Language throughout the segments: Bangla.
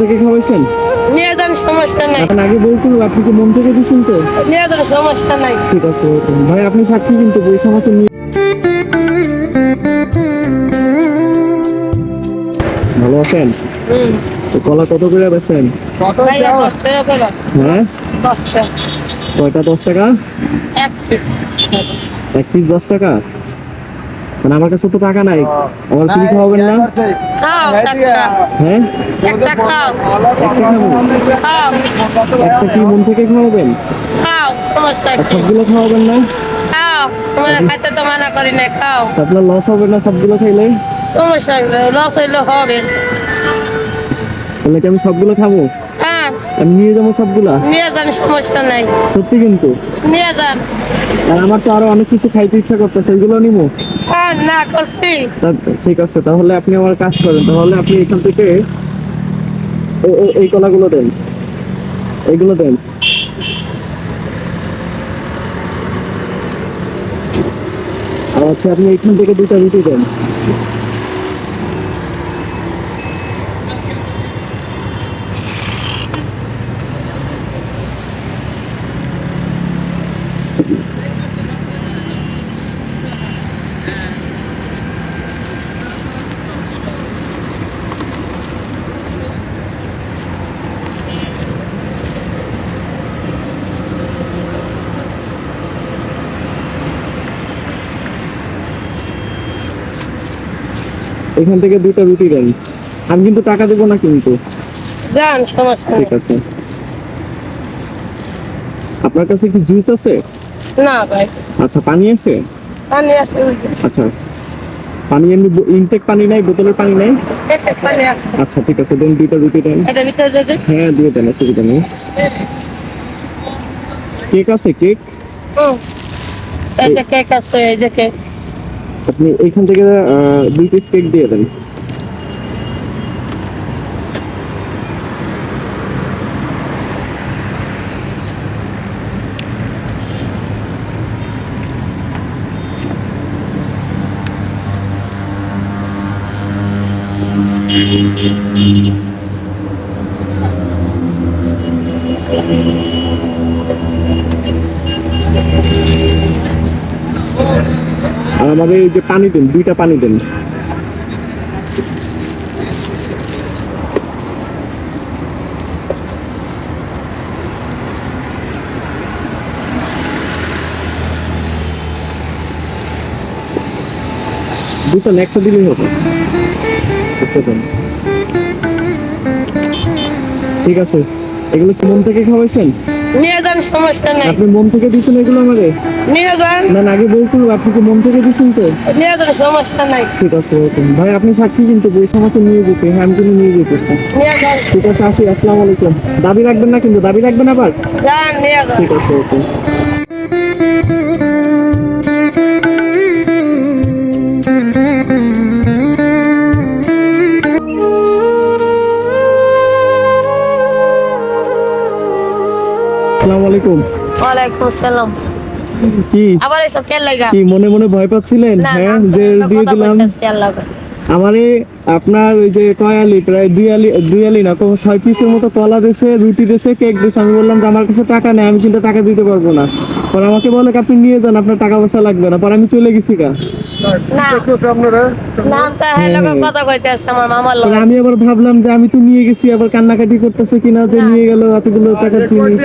থেকে খাওয়াইছেন? নিয়ে যান, সমস্যা নাই। এখন আগে বলতে হবে আপনি কি মন থেকে দিয়েছেন তো? নিয়ে যান, সমস্যা নাই। ঠিক আছে ভাই, আপনি সাক্ষী কিন্তু পয়সা আমাকে নিয়ে। ভালো আছেন? তো কলা কত করে বেচেন? ভাইয়া 10 টাকা করে। হ্যাঁ 10 টাকা। কয়টা 10 টাকা? এক পিস। এক পিস 10 টাকা? মানে আমার কাছে তো টাকা নাই, আমার ফ্রি খাওয়াবেন না? খাও একটা। হ্যাঁ একটা খাও। একটা খাবো? খাও। একটা কি মন থেকে খাওয়াবেন? খাও, সমস্যা আর কি? সবগুলো খাওয়াবেন না? খাও, তোমার খাইতে তো মানা করি না, খাও। তা আপনার লস হবে না সবগুলো খাইলে? সমস্যা লস হইলে হবে। তাহলে কি আমি সবগুলো খাবো? হ্যাঁ, আমি নিয়ে যাবো সবগুলা? নিয়ে যান, সমস্যা নাই। সত্যি কিন্তু? নিয়ে যান। আর আমার তো আরো অনেক কিছু খাইতে ইচ্ছা করতেছে, এগুলো নিবো। হ্যাঁ, না করছি। ঠিক আছে, তাহলে আপনি আমার কাজ করেন, তাহলে আপনি এখান থেকে এই কলাগুলো দেন, এইগুলো দেন। আর আচ্ছা, আপনি এখান থেকে দুটা রুটি দেন। এখান থেকে দুটা রুটি দেন, আমি কিন্তু টাকা দেবো না কিন্তু। যান, সমস্যা ঠিক নাই। আছে। আপনার কাছে কি জুস আছে? না ভাই, আচ্ছা, পানি আছে? পানি আছে ওই যে। আচ্ছা, পানি এমনি ইনটেক পানি নাই, বোতলের পানি নাই? পেটে পানি আছে। আচ্ছা ঠিক আছে, দেন দুইটা রুটি দেন। এটা ভিতরে দিয়ে দে। হ্যাঁ দিয়ে দেন, অসুবিধা নেই। কেক আছে? কেক এই যে কেক আছে, এই যে কেক। আপনি এইখান থেকে 2 পিস কেক দিয়ে দেন। আর আমাদের এই যে পানি দেন, দুইটা পানি দেন। দুটো না, একটা দিলেই হবে। ছোট্ট দেন। ঠিক আছে, এগুলো কি মন থেকে খাওয়াইছেন? নিয়ে যান, সমস্যা নাই। আপনি মন থেকে দিয়েছেন এগুলো আমারে? নিয়ে যান। না না, আগে বলতে হবে আপনি কি মন থেকে দিয়েছেন তো? নিয়ে যান, সমস্যা নাই। ঠিক আছে ওকে ভাই, আপনি সাক্ষী কিন্তু পয়সা আমাকে নিয়ে যেতে। হ্যাঁ, আমি কিন্তু নিয়ে যেতেছি। নিয়ে যান। ঠিক আছে, আসি। আসসালামু আলাইকুম। দাবি রাখবেন না কিন্তু, দাবি রাখবেন আবার। যান, নিয়ে যান। ঠিক আছে ওকে। আসসালামু আলাইকুম। ওয়ালাইকুম আসসালাম। কি আবার এসব কে লাগা? কি মনে মনে ভয় পাচ্ছিলেন? না, হ্যাঁ, না, যে আমরা দিয়ে কথা দিলাম। বলতেছি, আল্লাহ হাফেজ। আমারে আপনার ওই যে কয়ালি, প্রায় 2 আলি না, 6 পিসের মতো কলা দিয়েছে, রুটি দিয়েছে, কেক দিয়েছে। আমি বললাম যে আমার কাছে টাকা নেই, আমি কিন্তু টাকা দিতে পারবো না। পরে আমাকে বলে আপনি নিয়ে যান, আপনার টাকা পয়সা লাগবে না। পরে আমি চলে গেছি গা। না, নামটা হ্যাঁ লোক কথা কইতেছে আমার মামার লোক। পরে আমি আবার ভাবলাম যে আমি তো নিয়ে গেছি, আবার কান্নাকাটি করতেছে কিনা যে না। নিয়ে গেল এতগুলো টাকার জিনিস।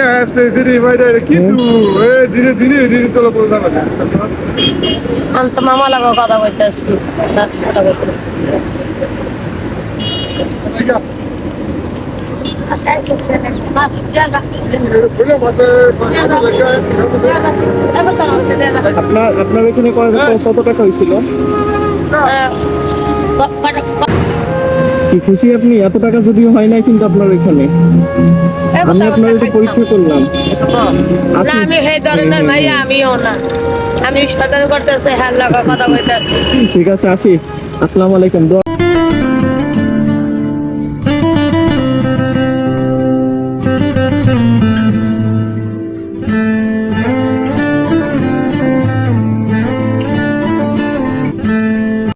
আমি তো মামা লোক কথা কইতেছি, কথা কইতেছি। আপনার এখানে কত টাকা হয়েছিল? কি খুশি আপনি? এত টাকা যদিও হয় না কিন্তু আপনার এখানে, আমি আপনার একটু পরীক্ষা করলাম। না, আমি সেই ধরনের ভাইয়া আমিও না। আমি সতর্ক করতেছি, হ্যাঁ লোক কথা কইতেছি। ঠিক আছে, আসি। আসসালামু আলাইকুম।